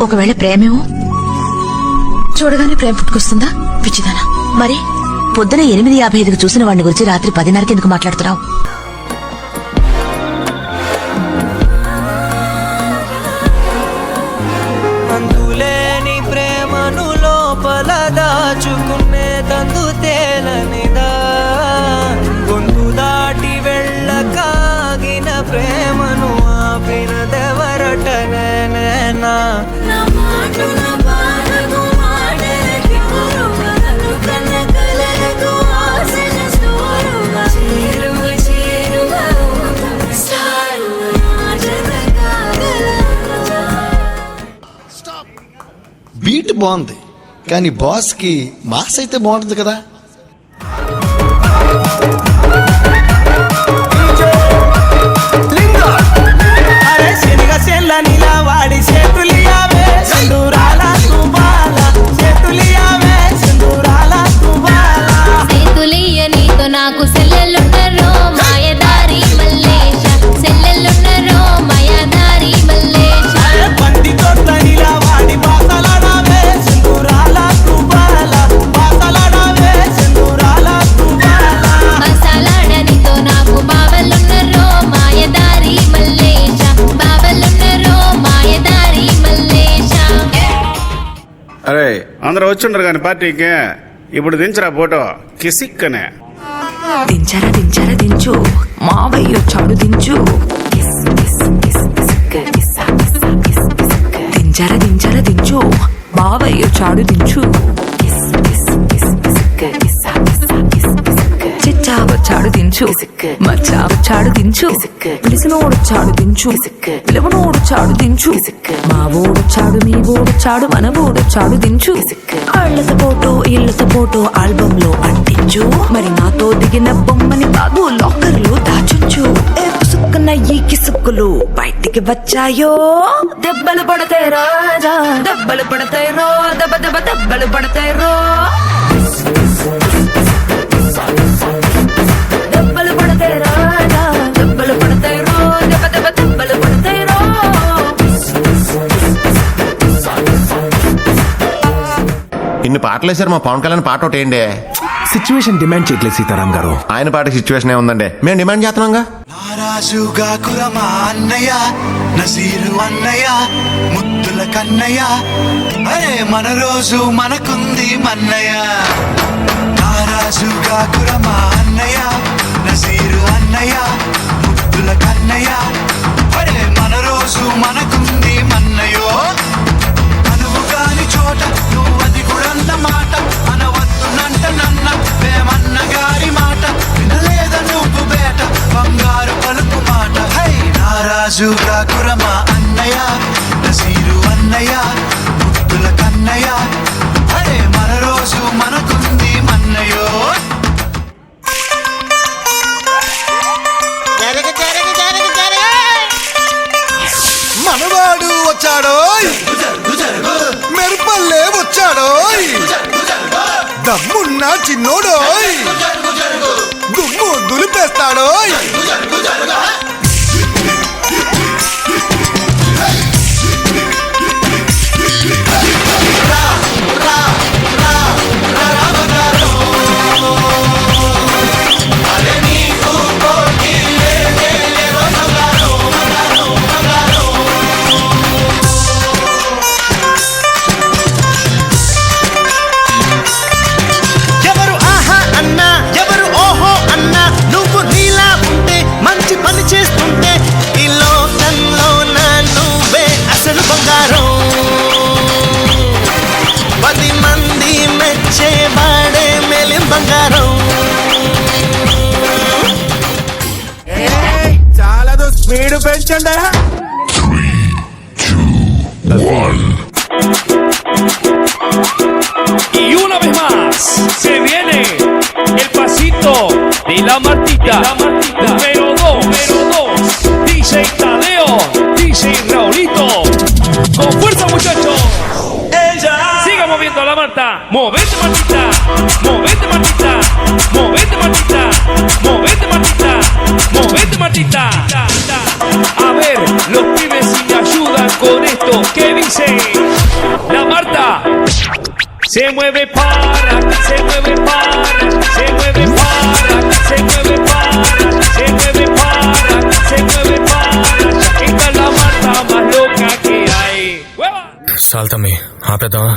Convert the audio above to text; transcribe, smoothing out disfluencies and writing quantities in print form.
ఒకవేళ ప్రేమేమో? చూడగానే ప్రేమ పుట్టుకొస్తుందా పిచ్చిదానా? మరి పొద్దున 8:55కి చూసిన వాడిని గురించి రాత్రి 10:30కి ఎందుకు మాట్లాడుతున్నావు? అందులేని ప్రేమను లోపల దాచుకునే తందు తేలనిదా, గొంతు దాటి వెళ్ళకాగిన ప్రేమను ఆపినదెవరటనేనా? బీట్ బాగుంది కానీ బాస్ కి మాస్ అయితే బాగుంటుంది కదా. నాకు సెల్లెలున్నరో మాయదారి మల్లేశ, సెల్లెలున్నరో మాయదారి మల్లేశ. పంది తోటనిలా వాడి బాసలాడవే సింధూరాల తుబాల, బాసలాడవే సింధూరాల తుబాల. బాసలాడనితో నాకు బావలున్నరో మాయదారి మల్లేశ, బావలున్నరో మాయదారి మల్లేశ. అరే అందరూ వచ్చిండ్రు కానీ పార్టీకి ఇప్పుడు దించరా ఫోటో కిసిక్కనే. దించరా దించరా దించు, మావయ్య చాడు దించు. దించరా దించరా దించు, మావయ్య చాడు దించు. చిచ్చావచ్చాడు దించు, మచ్చావచ్చాడు దించు. పిలిసినోడు చాడు దించు, పిలవనోడు చాడు దించు. మా ఓడు చాడు, మీ ఓడు చాడు, మన ఓడు చాడు దించు. కాళ్ళతో పోటు ఇళ్లతో పోటు ఆల్బమ్ లో అంటించు. మరి నాతో దిగిన బొమ్మని బాబు లాకర్లు దాచుంచు. ఏ పుసుక్కున ఈ కిసుక్కులు బయటికి వచ్చాయో, దెబ్బలు పడతాయి రాజా, దెబ్బలు పడతాయి రో, దెబ్బ దెబ్బ దెబ్బలు పడతాయి రో. దెబ్బలు పడతాయి రాజా, దెబ్బలు పడతాయి రో, దెబ్బ దెబ్బ దెబ్బలు పడతాయి రో. ఇన్ని పాటలు వేసారు, మా పవన్ కళ్యాణ్ పాట ఒకటి ఏంటి? సిచ్యువేషన్ డిమాండ్ చేయట్లేదు సీతారాం గారు. ఆయన పాట సిచ్యువేషన్ ఏముందండి, మేము డిమాండ్ చేస్తున్నాంగా. నారాజుగా కురమా అన్నయ్య, నసీరు అన్నయ్య, ముద్దుల కన్నయ్య, అరే మన రోజు మనకుంది మన్నయ్య. నారాజుగా కురమా అన్నయ్య, నసీరు అన్నయ్య, ముద్దుల కన్నయ్య, అరే మన రోజు మనకుంది మన్నయ్యో. అనువు కాని చోట నువ్వది కూడన్న మాట, అనవద్దునంట నన్న వేమన్న గారి మాట, వినలేద నువ్వు బేట బంగారు పలుకు మాట. హై నారాజుగా కురమా అన్నయ్య, నసీరు అన్నయ్య, ముద్దుల కన్నయ్య, అరే మన రోజు మనకుంది మన్నయ్యో. మనవాడు వచ్చాడో, మెరుపల్లే వచ్చాడో, దమ్మున్న చిన్నోడో, దుమ్ము దులిపేస్తాడో. చాలా స్పీడ్ పెంచండి. 3, 2, 1. Y una vez más se viene el pasito de la Martita, número 2, DJ Tadeo, DJ Raulito, con fuerza muchachos. Siga moviendo la Marta, movete Martita, movete Martita, movete Martita, movete Martita, movete Martita. A ver, los pibes si me ayudan con esto, ¿qué dice? ¡Mueva! చాలు తమ్మి ఆపేద్దామా?